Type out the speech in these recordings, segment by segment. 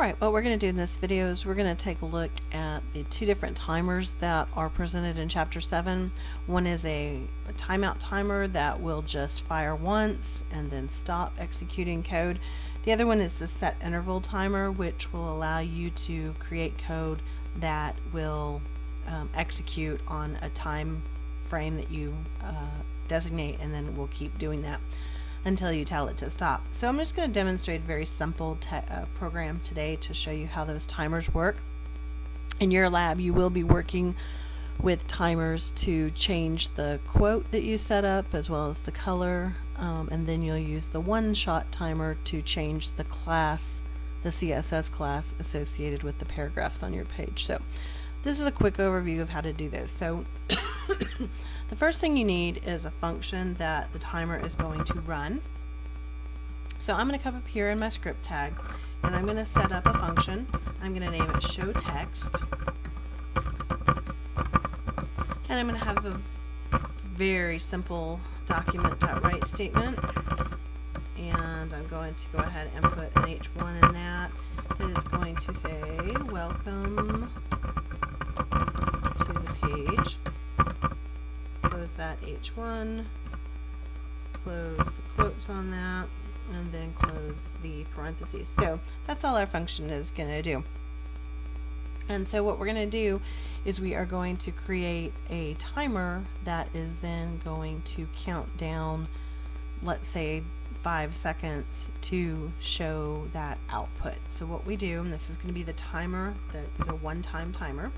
Alright, what we're going to do in this video is we're going to take a look at the two different timers that are presented in Chapter 7. One is a timeout timer that will just fire once and then stop executing code. The other one is the set interval timer, which will allow you to create code that will execute on a time frame that you designate, and then we'll keep doing that until you tell it to stop. So I'm just going to demonstrate a very simple program today to show you how those timers work. In your lab, you will be working with timers to change the quote that you set up as well as the color, and then you'll use the one-shot timer to change the class, the CSS class associated with the paragraphs on your page. So this is a quick overview of how to do this. So the first thing you need is a function that the timer is going to run. So I'm going to come up here in my script tag and I'm going to set up a function. I'm going to name it show text, and I'm going to have a very simple document.write statement, and I'm going to go ahead and put an H1 in that is going to say welcome to the page. Close that H1, close the quotes on that, and then close the parentheses. So that's all our function is going to do. And so what we're going to do is we are going to create a timer that is then going to count down, let's say 5 seconds, to show that output. So what we do, and this is going to be the timer that is a one-time timer.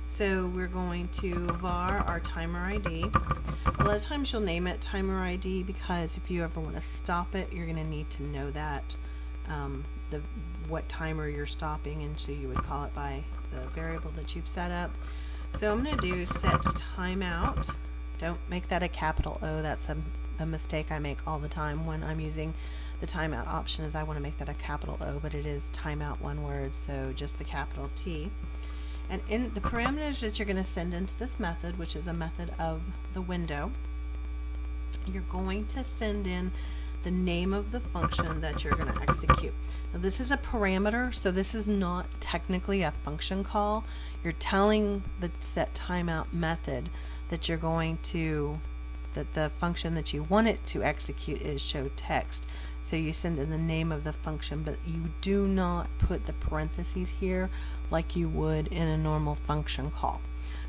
So we're going to var our timer ID. A lot of times you'll name it timer ID because if you ever want to stop it, you're going to need to know that what timer you're stopping, and so you would call it by the variable that you've set up. So I'm going to do set timeout. Don't make that a capital O. That's a mistake I make all the time when I'm using the timeout option, is I want to make that a capital O, but it is timeout one word, so just the capital T. And in the parameters that you're going to send into this method, which is a method of the window, you're going to send in the name of the function that you're going to execute. Now this is a parameter, so this is not technically a function call. You're telling the set timeout method that you're going to, that the function that you want it to execute is show text. So you send in the name of the function, but you do not put the parentheses here like you would in a normal function call.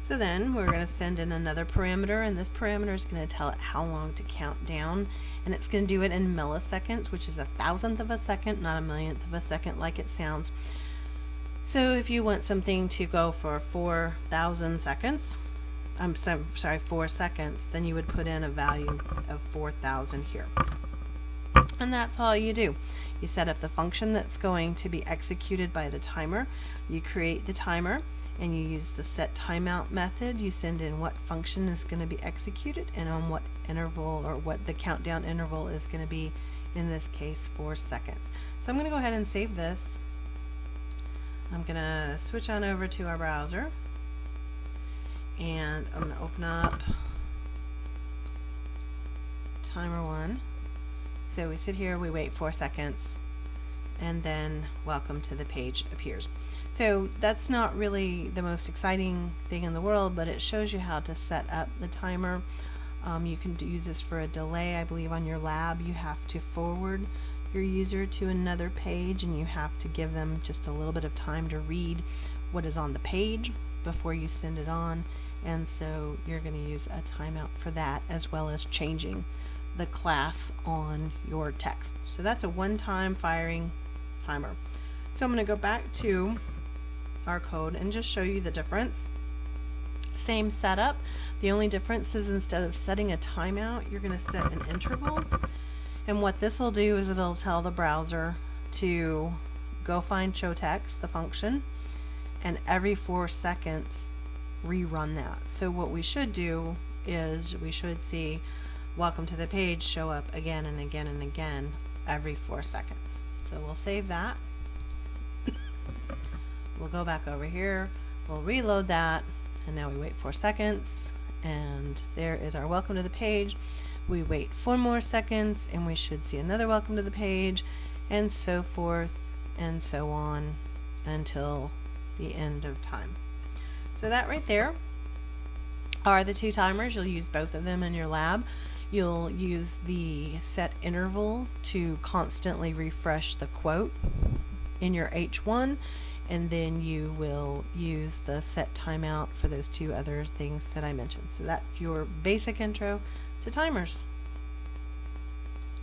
So then we're going to send in another parameter, and this parameter is going to tell it how long to count down, and it's going to do it in milliseconds, which is 1,000th of a second, not 1,000,000th of a second like it sounds. So if you want something to go for 4,000 seconds, I'm sorry, 4 seconds, then you would put in a value of 4,000 here. And that's all you do. You set up the function that's going to be executed by the timer. You create the timer, and you use the set timeout method. You send in what function is going to be executed and on what interval, or what the countdown interval is going to be, in this case 4 seconds. So I'm going to go ahead and save this. I'm going to switch on over to our browser, and I'm going to open up timer 1. So we sit here, we wait 4 seconds, and then welcome to the page appears. So that's not really the most exciting thing in the world, but it shows you how to set up the timer. You can use this for a delay. I believe on your lab you have to forward your user to another page, and you have to give them just a little bit of time to read what is on the page before you send it on, and so you're going to use a timeout for that, as well as changing the class on your text. So that's a one-time firing timer. So I'm going to go back to our code and just show you the difference. Same setup. The only difference is instead of setting a timeout, you're going to set an interval. And what this will do is it'll tell the browser to go find show text, the function, and every 4 seconds rerun that. So what we should do is we should see welcome to the page show up again and again and again every 4 seconds. So we'll save that. We'll go back over here, we'll reload that, and now we wait 4 seconds, and there is our welcome to the page. We wait 4 more seconds, and we should see another welcome to the page, and so forth and so on until the end of time. So that right there are the two timers. You'll use both of them in your lab. You'll use the set interval to constantly refresh the quote in your H1, and then you will use the set timeout for those two other things that I mentioned. So that's your basic intro to timers.